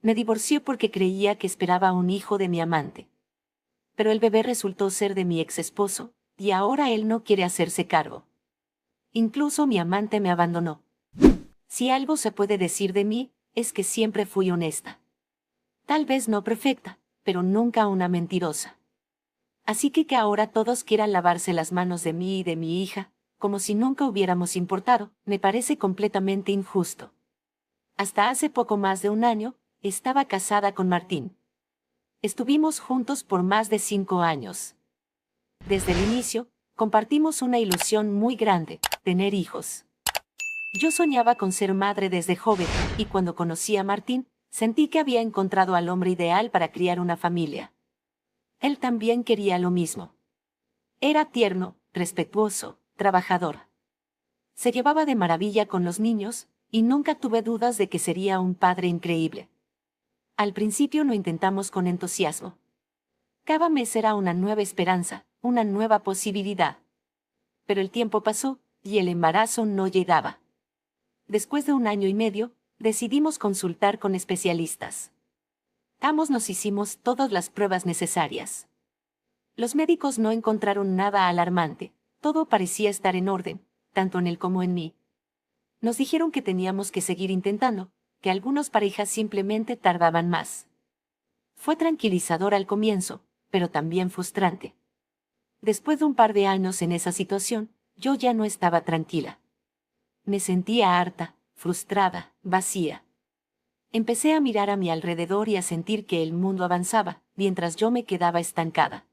Me divorcié porque creía que esperaba un hijo de mi amante. Pero el bebé resultó ser de mi ex esposo, y ahora él no quiere hacerse cargo. Incluso mi amante me abandonó. Si algo se puede decir de mí, es que siempre fui honesta. Tal vez no perfecta, pero nunca una mentirosa. Así que ahora todos quieran lavarse las manos de mí y de mi hija, como si nunca hubiéramos importado, me parece completamente injusto. Hasta hace poco más de un año, estaba casada con Martín. Estuvimos juntos por más de 5 años. Desde el inicio, compartimos una ilusión muy grande, tener hijos. Yo soñaba con ser madre desde joven, y cuando conocí a Martín, sentí que había encontrado al hombre ideal para criar una familia. Él también quería lo mismo. Era tierno, respetuoso, trabajador. Se llevaba de maravilla con los niños, y nunca tuve dudas de que sería un padre increíble. Al principio lo intentamos con entusiasmo. Cada mes era una nueva esperanza, una nueva posibilidad. Pero el tiempo pasó, y el embarazo no llegaba. Después de 1 año y medio, decidimos consultar con especialistas. Ambos nos hicimos todas las pruebas necesarias. Los médicos no encontraron nada alarmante, todo parecía estar en orden, tanto en él como en mí. Nos dijeron que teníamos que seguir intentando, que algunas parejas simplemente tardaban más. Fue tranquilizador al comienzo, pero también frustrante. Después de un par de años en esa situación, yo ya no estaba tranquila. Me sentía harta, frustrada, vacía. Empecé a mirar a mi alrededor y a sentir que el mundo avanzaba, mientras yo me quedaba estancada.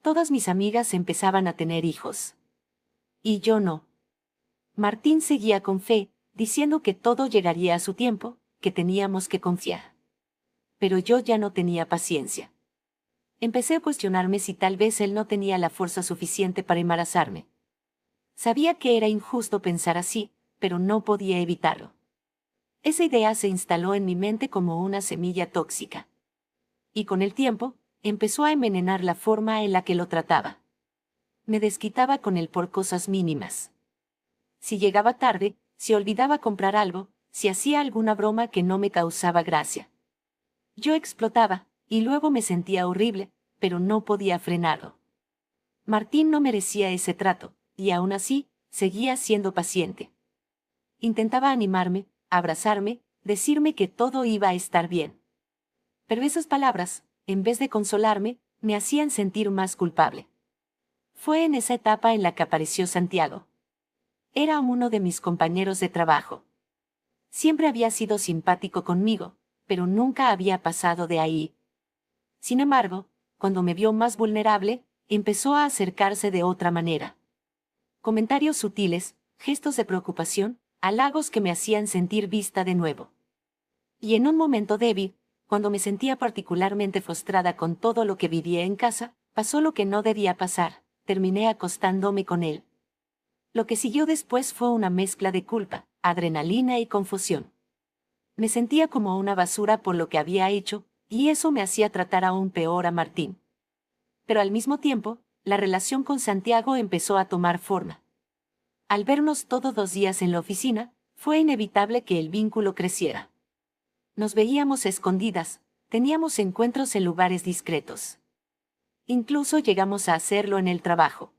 Todas mis amigas empezaban a tener hijos. Y yo no. Martín seguía con fe, diciendo que todo llegaría a su tiempo, que teníamos que confiar. Pero yo ya no tenía paciencia. Empecé a cuestionarme si tal vez él no tenía la fuerza suficiente para embarazarme. Sabía que era injusto pensar así, pero no podía evitarlo. Esa idea se instaló en mi mente como una semilla tóxica. Y con el tiempo, empezó a envenenar la forma en la que lo trataba. Me desquitaba con él por cosas mínimas. Si llegaba tarde, si olvidaba comprar algo, si hacía alguna broma que no me causaba gracia. Yo explotaba, y luego me sentía horrible, pero no podía frenarlo. Martín no merecía ese trato, y aún así, seguía siendo paciente. Intentaba animarme, abrazarme, decirme que todo iba a estar bien. Pero esas palabras, en vez de consolarme, me hacían sentir más culpable. Fue en esa etapa en la que apareció Santiago. Era uno de mis compañeros de trabajo. Siempre había sido simpático conmigo, pero nunca había pasado de ahí. Sin embargo, cuando me vio más vulnerable, empezó a acercarse de otra manera. Comentarios sutiles, gestos de preocupación, halagos que me hacían sentir vista de nuevo. Y en un momento débil, cuando me sentía particularmente frustrada con todo lo que vivía en casa, pasó lo que no debía pasar, terminé acostándome con él. Lo que siguió después fue una mezcla de culpa, adrenalina y confusión. Me sentía como una basura por lo que había hecho, y eso me hacía tratar aún peor a Martín. Pero al mismo tiempo, la relación con Santiago empezó a tomar forma. Al vernos todos los días en la oficina, fue inevitable que el vínculo creciera. Nos veíamos escondidas, teníamos encuentros en lugares discretos. Incluso llegamos a hacerlo en el trabajo.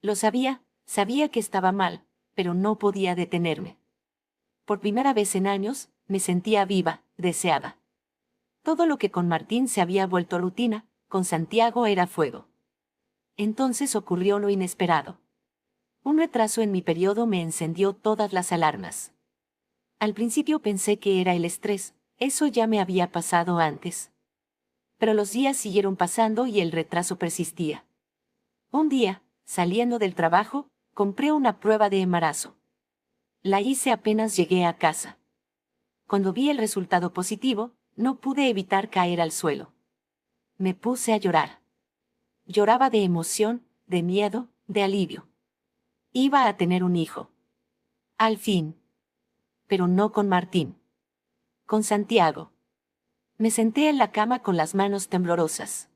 Lo sabía que estaba mal, pero no podía detenerme. Por primera vez en años, me sentía viva, deseada. Todo lo que con Martín se había vuelto rutina, con Santiago era fuego. Entonces ocurrió lo inesperado. Un retraso en mi periodo me encendió todas las alarmas. Al principio pensé que era el estrés, eso ya me había pasado antes. Pero los días siguieron pasando y el retraso persistía. Un día, saliendo del trabajo, compré una prueba de embarazo. La hice apenas llegué a casa. Cuando vi el resultado positivo, no pude evitar caer al suelo. Me puse a llorar. Lloraba de emoción, de miedo, de alivio. Iba a tener un hijo. Al fin. Pero no con Martín. Con Santiago. Me senté en la cama con las manos temblorosas.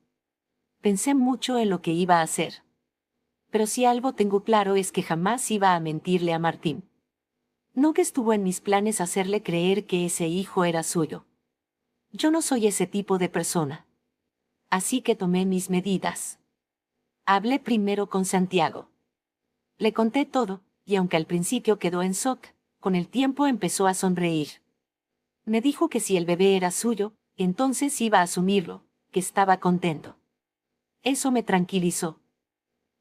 Pensé mucho en lo que iba a hacer. Pero si algo tengo claro es que jamás iba a mentirle a Martín. Nunca estuvo en mis planes hacerle creer que ese hijo era suyo. Yo no soy ese tipo de persona. Así que tomé mis medidas. Hablé primero con Santiago. Le conté todo, y aunque al principio quedó en shock, con el tiempo empezó a sonreír. Me dijo que si el bebé era suyo, entonces iba a asumirlo, que estaba contento. Eso me tranquilizó.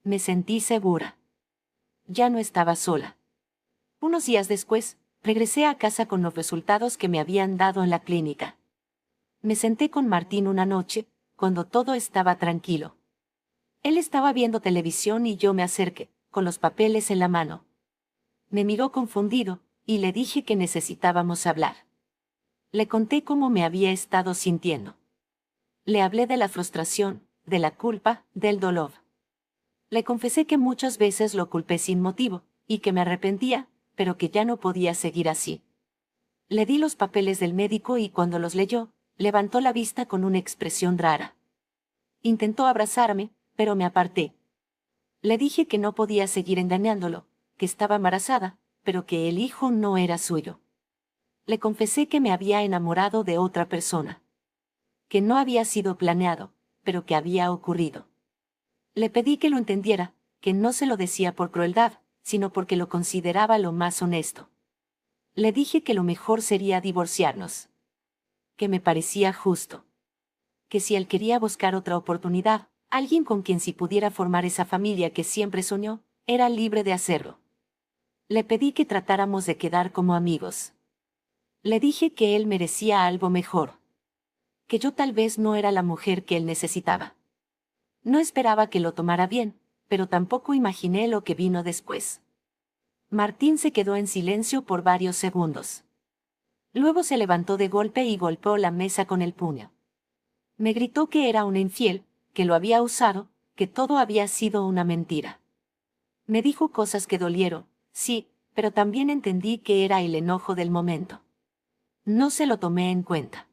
Me sentí segura. Ya no estaba sola. Unos días después, regresé a casa con los resultados que me habían dado en la clínica. Me senté con Martín una noche, cuando todo estaba tranquilo. Él estaba viendo televisión y yo me acerqué, con los papeles en la mano. Me miró confundido, y le dije que necesitábamos hablar. Le conté cómo me había estado sintiendo. Le hablé de la frustración, de la culpa, del dolor. Le confesé que muchas veces lo culpé sin motivo, y que me arrepentía, pero que ya no podía seguir así. Le di los papeles del médico y cuando los leyó, levantó la vista con una expresión rara. Intentó abrazarme, pero me aparté. Le dije que no podía seguir engañándolo, que estaba embarazada, pero que el hijo no era suyo. Le confesé que me había enamorado de otra persona. Que no había sido planeado, pero que había ocurrido. Le pedí que lo entendiera, que no se lo decía por crueldad, sino porque lo consideraba lo más honesto. Le dije que lo mejor sería divorciarnos. Que me parecía justo. Que si él quería buscar otra oportunidad, alguien con quien sí pudiera formar esa familia que siempre soñó, era libre de hacerlo. Le pedí que tratáramos de quedar como amigos. Le dije que él merecía algo mejor. Que yo tal vez no era la mujer que él necesitaba. No esperaba que lo tomara bien, pero tampoco imaginé lo que vino después. Martín se quedó en silencio por varios segundos. Luego se levantó de golpe y golpeó la mesa con el puño. Me gritó que era un infiel, que lo había usado, que todo había sido una mentira. Me dijo cosas que dolieron, sí, pero también entendí que era el enojo del momento. No se lo tomé en cuenta.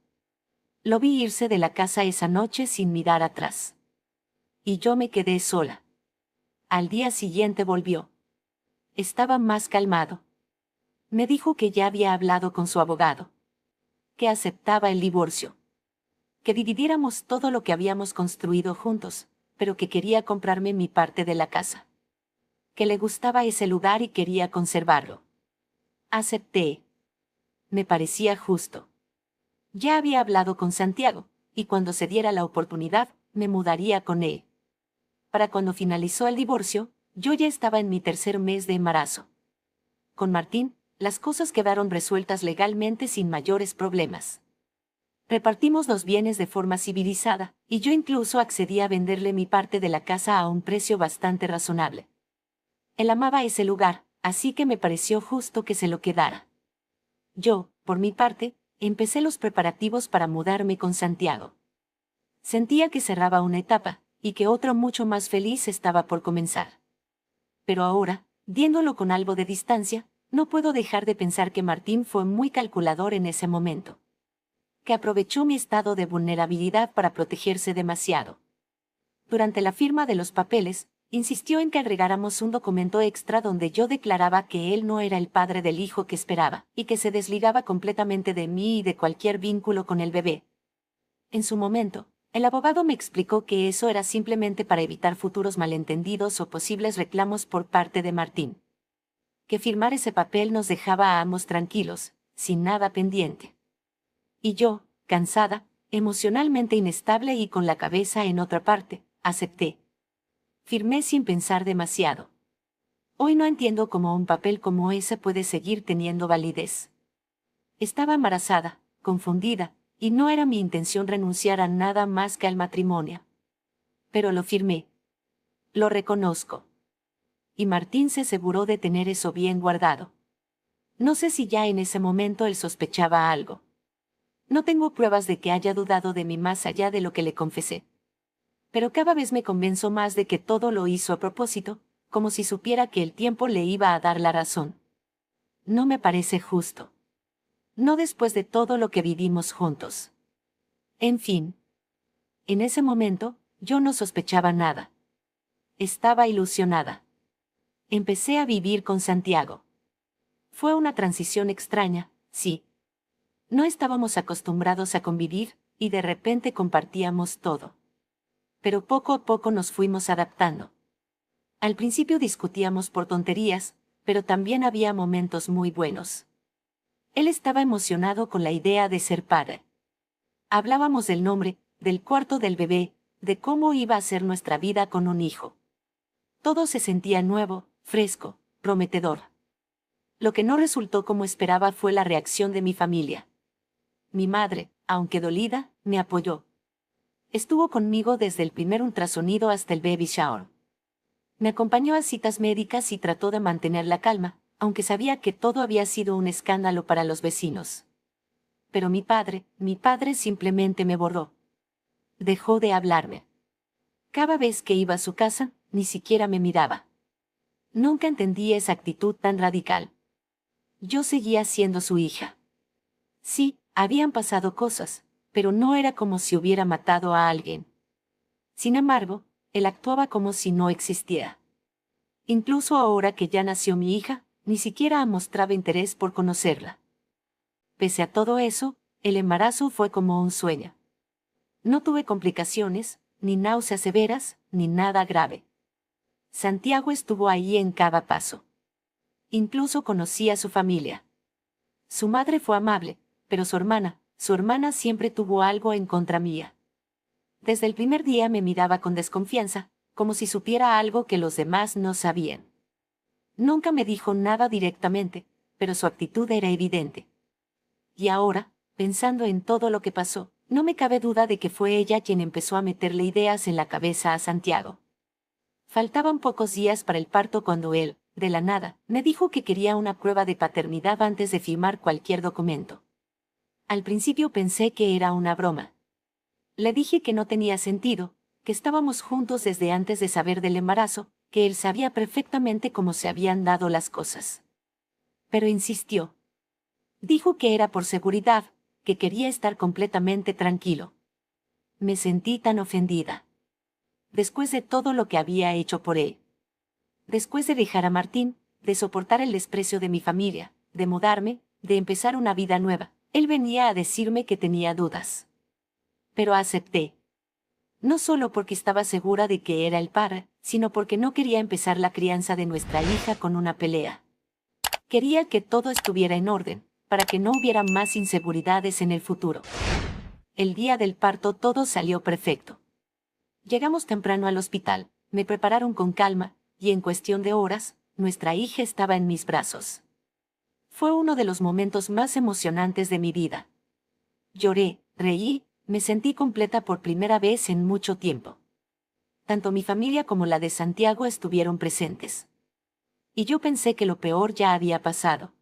Lo vi irse de la casa esa noche sin mirar atrás. Y yo me quedé sola. Al día siguiente volvió. Estaba más calmado. Me dijo que ya había hablado con su abogado. Que aceptaba el divorcio. Que dividiéramos todo lo que habíamos construido juntos, pero que quería comprarme mi parte de la casa. Que le gustaba ese lugar y quería conservarlo. Acepté. Me parecía justo. Ya había hablado con Santiago, y cuando se diera la oportunidad, me mudaría con él. Para cuando finalizó el divorcio, yo ya estaba en mi tercer mes de embarazo. Con Martín, las cosas quedaron resueltas legalmente sin mayores problemas. Repartimos los bienes de forma civilizada, y yo incluso accedí a venderle mi parte de la casa a un precio bastante razonable. Él amaba ese lugar, así que me pareció justo que se lo quedara. Yo, por mi parte, empecé los preparativos para mudarme con Santiago. Sentía que cerraba una etapa, y que otra mucho más feliz estaba por comenzar. Pero ahora, viéndolo con algo de distancia, no puedo dejar de pensar que Martín fue muy calculador en ese momento. Que aprovechó mi estado de vulnerabilidad para protegerse demasiado. Durante la firma de los papeles, insistió en que agregáramos un documento extra donde yo declaraba que él no era el padre del hijo que esperaba, y que se desligaba completamente de mí y de cualquier vínculo con el bebé. En su momento, el abogado me explicó que eso era simplemente para evitar futuros malentendidos o posibles reclamos por parte de Martín. Que firmar ese papel nos dejaba a ambos tranquilos, sin nada pendiente. Y yo, cansada, emocionalmente inestable y con la cabeza en otra parte, acepté. Firmé sin pensar demasiado. Hoy no entiendo cómo un papel como ese puede seguir teniendo validez. Estaba embarazada, confundida, y no era mi intención renunciar a nada más que al matrimonio. Pero lo firmé. Lo reconozco. Y Martín se aseguró de tener eso bien guardado. No sé si ya en ese momento él sospechaba algo. No tengo pruebas de que haya dudado de mí más allá de lo que le confesé. Pero cada vez me convenzo más de que todo lo hizo a propósito, como si supiera que el tiempo le iba a dar la razón. No me parece justo. No después de todo lo que vivimos juntos. En fin. En ese momento, yo no sospechaba nada. Estaba ilusionada. Empecé a vivir con Santiago. Fue una transición extraña, sí. No estábamos acostumbrados a convivir, y de repente compartíamos todo. Pero poco a poco nos fuimos adaptando. Al principio discutíamos por tonterías, pero también había momentos muy buenos. Él estaba emocionado con la idea de ser padre. Hablábamos del nombre, del cuarto del bebé, de cómo iba a ser nuestra vida con un hijo. Todo se sentía nuevo, fresco, prometedor. Lo que no resultó como esperaba fue la reacción de mi familia. Mi madre, aunque dolida, me apoyó. Estuvo conmigo desde el primer ultrasonido hasta el baby shower. Me acompañó a citas médicas y trató de mantener la calma, aunque sabía que todo había sido un escándalo para los vecinos. Pero mi padre simplemente me borró. Dejó de hablarme. Cada vez que iba a su casa, ni siquiera me miraba. Nunca entendí esa actitud tan radical. Yo seguía siendo su hija. Sí, habían pasado cosas, pero no era como si hubiera matado a alguien. Sin embargo, él actuaba como si no existiera. Incluso ahora que ya nació mi hija, ni siquiera mostraba interés por conocerla. Pese a todo eso, el embarazo fue como un sueño. No tuve complicaciones, ni náuseas severas, ni nada grave. Santiago estuvo ahí en cada paso. Incluso conocí a su familia. Su madre fue amable, pero su hermana siempre tuvo algo en contra mía. Desde el primer día me miraba con desconfianza, como si supiera algo que los demás no sabían. Nunca me dijo nada directamente, pero su actitud era evidente. Y ahora, pensando en todo lo que pasó, no me cabe duda de que fue ella quien empezó a meterle ideas en la cabeza a Santiago. Faltaban pocos días para el parto cuando él, de la nada, me dijo que quería una prueba de paternidad antes de firmar cualquier documento. Al principio pensé que era una broma. Le dije que no tenía sentido, que estábamos juntos desde antes de saber del embarazo, que él sabía perfectamente cómo se habían dado las cosas. Pero insistió. Dijo que era por seguridad, que quería estar completamente tranquilo. Me sentí tan ofendida. Después de todo lo que había hecho por él. Después de dejar a Martín, de soportar el desprecio de mi familia, de mudarme, de empezar una vida nueva, él venía a decirme que tenía dudas. Pero acepté. No solo porque estaba segura de que era el padre, sino porque no quería empezar la crianza de nuestra hija con una pelea. Quería que todo estuviera en orden, para que no hubiera más inseguridades en el futuro. El día del parto todo salió perfecto. Llegamos temprano al hospital, me prepararon con calma, y en cuestión de horas, nuestra hija estaba en mis brazos. Fue uno de los momentos más emocionantes de mi vida. Lloré, reí, me sentí completa por primera vez en mucho tiempo. Tanto mi familia como la de Santiago estuvieron presentes. Y yo pensé que lo peor ya había pasado.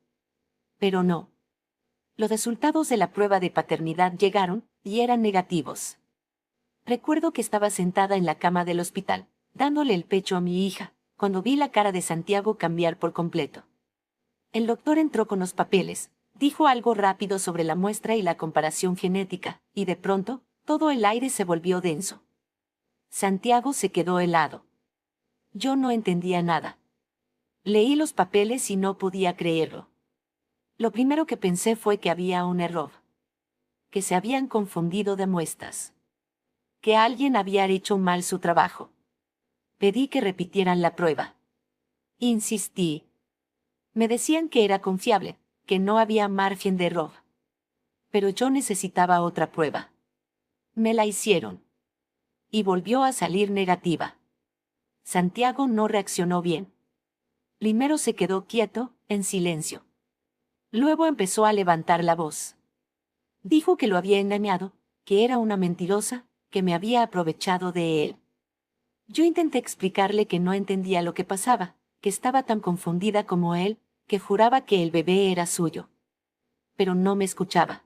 Pero no. Los resultados de la prueba de paternidad llegaron, y eran negativos. Recuerdo que estaba sentada en la cama del hospital, dándole el pecho a mi hija, cuando vi la cara de Santiago cambiar por completo. El doctor entró con los papeles, dijo algo rápido sobre la muestra y la comparación genética, y de pronto, todo el aire se volvió denso. Santiago se quedó helado. Yo no entendía nada. Leí los papeles y no podía creerlo. Lo primero que pensé fue que había un error. Que se habían confundido de muestras. Que alguien había hecho mal su trabajo. Pedí que repitieran la prueba. Insistí. Me decían que era confiable, que no había margen de error. Pero yo necesitaba otra prueba. Me la hicieron. Y volvió a salir negativa. Santiago no reaccionó bien. Primero se quedó quieto, en silencio. Luego empezó a levantar la voz. Dijo que lo había engañado, que era una mentirosa, que me había aprovechado de él. Yo intenté explicarle que no entendía lo que pasaba, que estaba tan confundida como él, que juraba que el bebé era suyo. Pero no me escuchaba.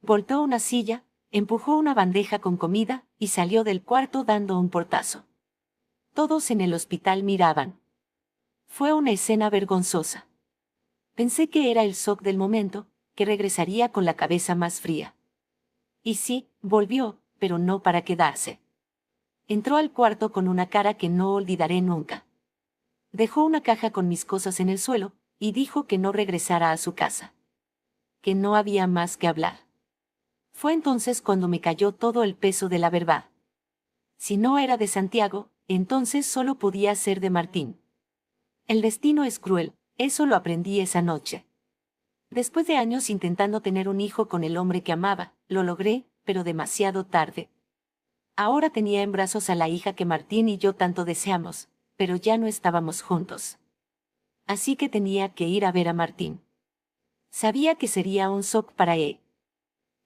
Voltó una silla, empujó una bandeja con comida, y salió del cuarto dando un portazo. Todos en el hospital miraban. Fue una escena vergonzosa. Pensé que era el shock del momento, que regresaría con la cabeza más fría. Y sí, volvió, pero no para quedarse. Entró al cuarto con una cara que no olvidaré nunca. Dejó una caja con mis cosas en el suelo, y dijo que no regresara a su casa. que no había más que hablar. Fue entonces cuando me cayó todo el peso de la verdad. Si no era de Santiago, entonces solo podía ser de Martín. El destino es cruel, eso lo aprendí esa noche. Después de años intentando tener un hijo con el hombre que amaba, lo logré, pero demasiado tarde. Ahora tenía en brazos a la hija que Martín y yo tanto deseamos, pero ya no estábamos juntos. Así que tenía que ir a ver a Martín. Sabía que sería un shock para él,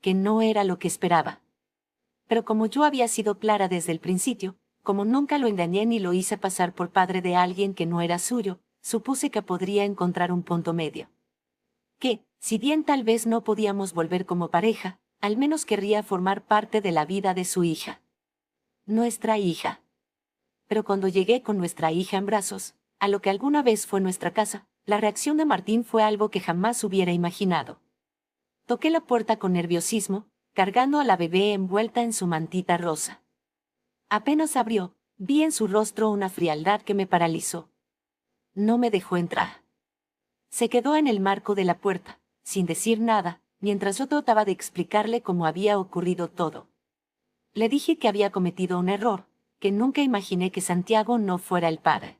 que no era lo que esperaba. Pero como yo había sido clara desde el principio, como nunca lo engañé ni lo hice pasar por padre de alguien que no era suyo, supuse que podría encontrar un punto medio. Que, si bien tal vez no podíamos volver como pareja, al menos querría formar parte de la vida de su hija. Nuestra hija. Pero cuando llegué con nuestra hija en brazos, a lo que alguna vez fue nuestra casa, la reacción de Martín fue algo que jamás hubiera imaginado. Toqué la puerta con nerviosismo, cargando a la bebé envuelta en su mantita rosa. Apenas abrió, vi en su rostro una frialdad que me paralizó. No me dejó entrar. Se quedó en el marco de la puerta, sin decir nada, mientras yo trataba de explicarle cómo había ocurrido todo. Le dije que había cometido un error, que nunca imaginé que Santiago no fuera el padre.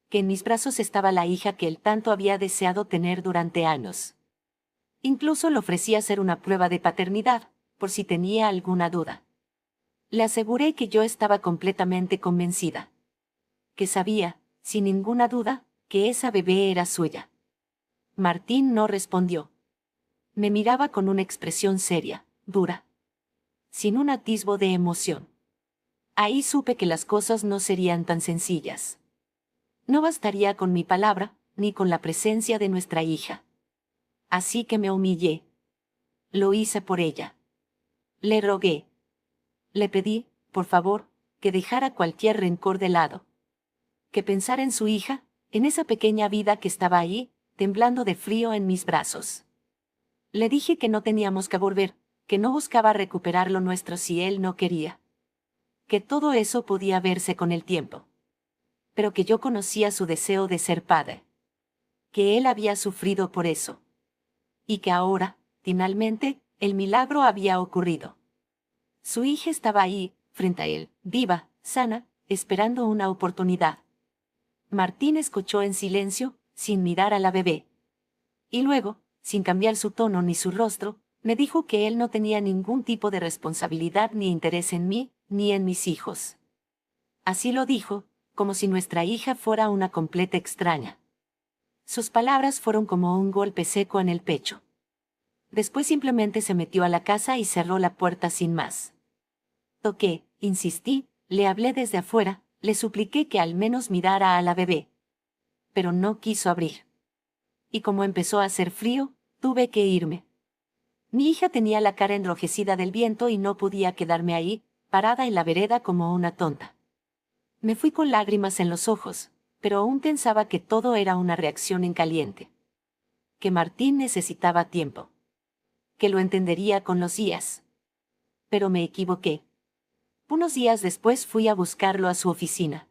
Que en mis brazos estaba la hija que él tanto había deseado tener durante años. Incluso le ofrecí hacer una prueba de paternidad, por si tenía alguna duda. Le aseguré que yo estaba completamente convencida. Que sabía, sin ninguna duda, que esa bebé era suya. Martín no respondió. Me miraba con una expresión seria, dura, sin un atisbo de emoción. Ahí supe que las cosas no serían tan sencillas. No bastaría con mi palabra, ni con la presencia de nuestra hija. Así que me humillé. Lo hice por ella. Le rogué. Le pedí, por favor, que dejara cualquier rencor de lado. Que pensara en su hija, en esa pequeña vida que estaba ahí, temblando de frío en mis brazos. Le dije que no teníamos que volver, que no buscaba recuperar lo nuestro si él no quería. Que todo eso podía verse con el tiempo. Pero que yo conocía su deseo de ser padre. Que él había sufrido por eso. Y que ahora, finalmente, el milagro había ocurrido. Su hija estaba ahí, frente a él, viva, sana, esperando una oportunidad. Martín escuchó en silencio, sin mirar a la bebé. Y luego, sin cambiar su tono ni su rostro, me dijo que él no tenía ningún tipo de responsabilidad ni interés en mí, ni en mis hijos. Así lo dijo, como si nuestra hija fuera una completa extraña. Sus palabras fueron como un golpe seco en el pecho. Después simplemente se metió a la casa y cerró la puerta sin más. Toqué, insistí, le hablé desde afuera, le supliqué que al menos mirara a la bebé. Pero no quiso abrir. Y como empezó a hacer frío, tuve que irme. Mi hija tenía la cara enrojecida del viento y no podía quedarme ahí, parada en la vereda como una tonta. Me fui con lágrimas en los ojos, pero aún pensaba que todo era una reacción en caliente. Que Martín necesitaba tiempo. Que lo entendería con los días. Pero me equivoqué. Unos días después fui a buscarlo a su oficina.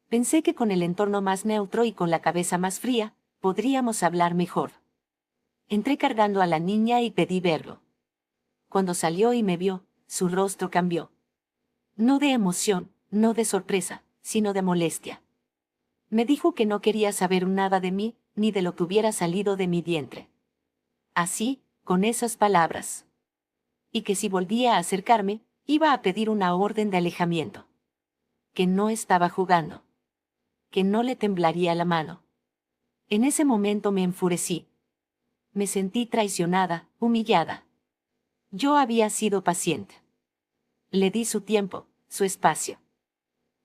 Pensé que con el entorno más neutro y con la cabeza más fría, podríamos hablar mejor. Entré cargando a la niña y pedí verlo. Cuando salió y me vio, su rostro cambió. No de emoción, no de sorpresa, sino de molestia. Me dijo que no quería saber nada de mí, ni de lo que hubiera salido de mi vientre. Así, con esas palabras. Y que si volvía a acercarme, iba a pedir una orden de alejamiento. Que no estaba jugando. Que no le temblaría la mano. En ese momento me enfurecí. Me sentí traicionada, humillada. Yo había sido paciente. Le di su tiempo, su espacio.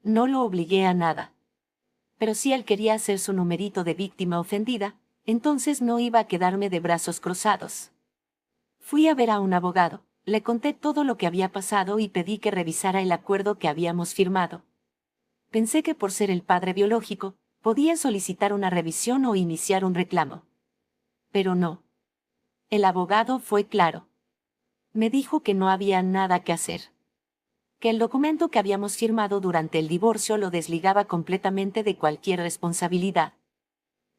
No lo obligué a nada. Pero si él quería hacer su numerito de víctima ofendida, entonces no iba a quedarme de brazos cruzados. Fui a ver a un abogado, le conté todo lo que había pasado y pedí que revisara el acuerdo que habíamos firmado. Pensé que por ser el padre biológico, podía solicitar una revisión o iniciar un reclamo. Pero no. El abogado fue claro. Me dijo que no había nada que hacer. Que el documento que habíamos firmado durante el divorcio lo desligaba completamente de cualquier responsabilidad.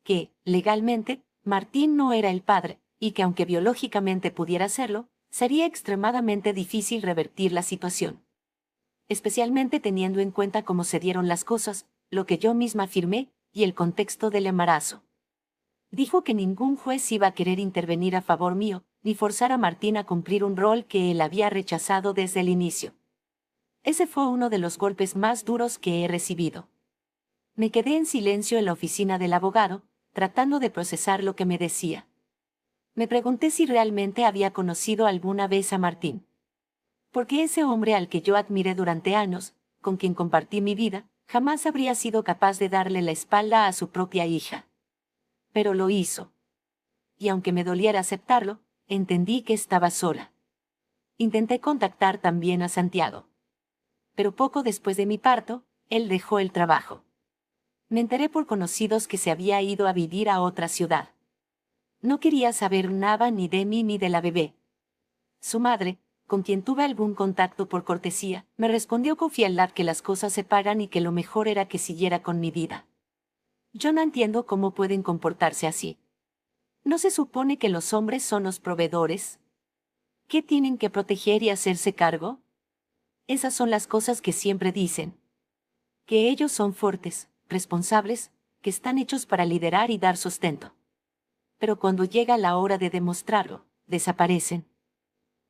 Que, legalmente, Martín no era el padre, y que aunque biológicamente pudiera hacerlo, sería extremadamente difícil revertir la situación. Especialmente teniendo en cuenta cómo se dieron las cosas, lo que yo misma afirmé, y el contexto del embarazo. Dijo que ningún juez iba a querer intervenir a favor mío, ni forzar a Martín a cumplir un rol que él había rechazado desde el inicio. Ese fue uno de los golpes más duros que he recibido. Me quedé en silencio en la oficina del abogado, tratando de procesar lo que me decía. Me pregunté si realmente había conocido alguna vez a Martín. Porque ese hombre al que yo admiré durante años, con quien compartí mi vida, jamás habría sido capaz de darle la espalda a su propia hija. Pero lo hizo. Y aunque me doliera aceptarlo, entendí que estaba sola. Intenté contactar también a Santiago. Pero poco después de mi parto, él dejó el trabajo. Me enteré por conocidos que se había ido a vivir a otra ciudad. No quería saber nada ni de mí ni de la bebé. Su madre, con quien tuve algún contacto por cortesía, me respondió con frialdad que las cosas se pagan y que lo mejor era que siguiera con mi vida. Yo no entiendo cómo pueden comportarse así. ¿No se supone que los hombres son los proveedores? ¿Qué tienen que proteger y hacerse cargo? Esas son las cosas que siempre dicen. Que ellos son fuertes, responsables, que están hechos para liderar y dar sustento. Pero cuando llega la hora de demostrarlo, desaparecen.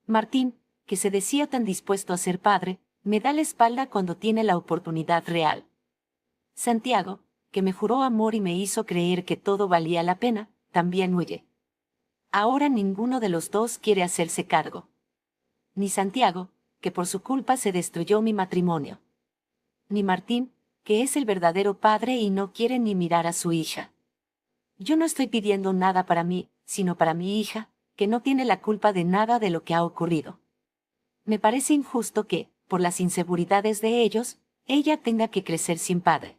Martín, que se decía tan dispuesto a ser padre, me da la espalda cuando tiene la oportunidad real. Santiago, que me juró amor y me hizo creer que todo valía la pena, también huye. Ahora ninguno de los dos quiere hacerse cargo. Ni Santiago, que por su culpa se destruyó mi matrimonio. Ni Martín, que es el verdadero padre y no quiere ni mirar a su hija. Yo no estoy pidiendo nada para mí, sino para mi hija, que no tiene la culpa de nada de lo que ha ocurrido. Me parece injusto que, por las inseguridades de ellos, ella tenga que crecer sin padre.